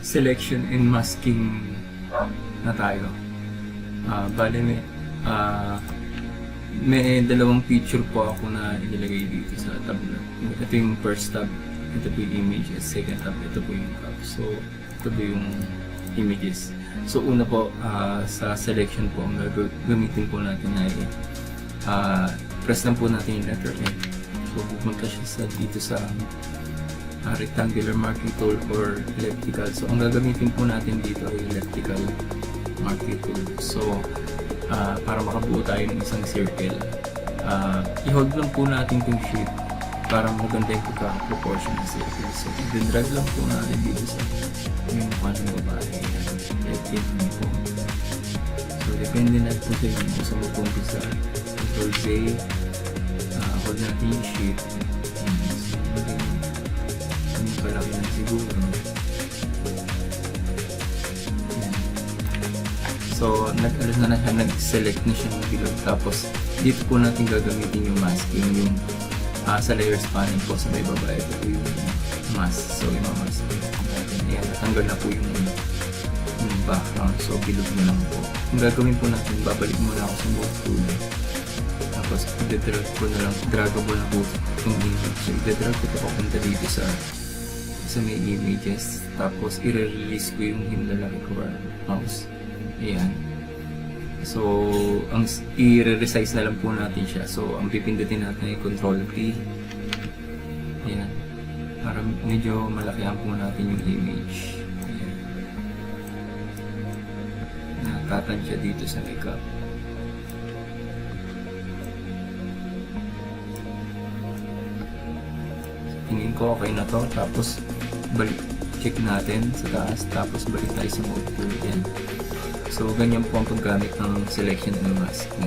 selection and masking na tayo. Bale may dalawang picture po ako na inilagay dito sa tab na. Ito yung first tab, ito po yung images. Second tab, ito po yung tab. So, ito po yung images. So, una po, sa selection po, ang gamitin po natin ay press lang po natin yung letter N. So, pupunta siya dito sa rectangular marquing tool or elliptical. So, ang gagamitin po natin dito ay elliptical marquing tool. So, para makabuo tayo ng isang circle, i-hold lang po natin itong sheet para maganda yung pagka-proportion ng circle. So, i-drag lang po natin dito sa yung mukha ng babae. Like po. So, depende na po sa inyo. So, magpunta sa Ctrl J, hold natin yung sheet. Yung palaki na siguro. So, nag-select na siya ng bilog. Tapos, dito po natin gagamitin yung masking, yung sa layers panel po sa may baba. Ito po yung mask. So, yung mask natin. Ayan, natanggal na po yung background. So, bilog na lang po. Ang gagawin po natin, babalik muna ako sa move tool. Tapos, i-drag ko na lang, draggable na po itong image. So, i-drag ko ito papunta dito sa may images. Tapos, i-release ko yung lalaki ko mouse. Ayan. So, ang i-resize na lang po natin siya. So, ang pipindutin natin ay Control T. Ayan. Para medyo malakihan po natin yung image. Ayan. Nakatan siya dito sa makeup. Tingin ko okay na to. Tapos, balik. Check natin sa taas. Tapos, balik tayo sa mode tool. Ayan. So, ganyan po ang paggamit ng selection and masking.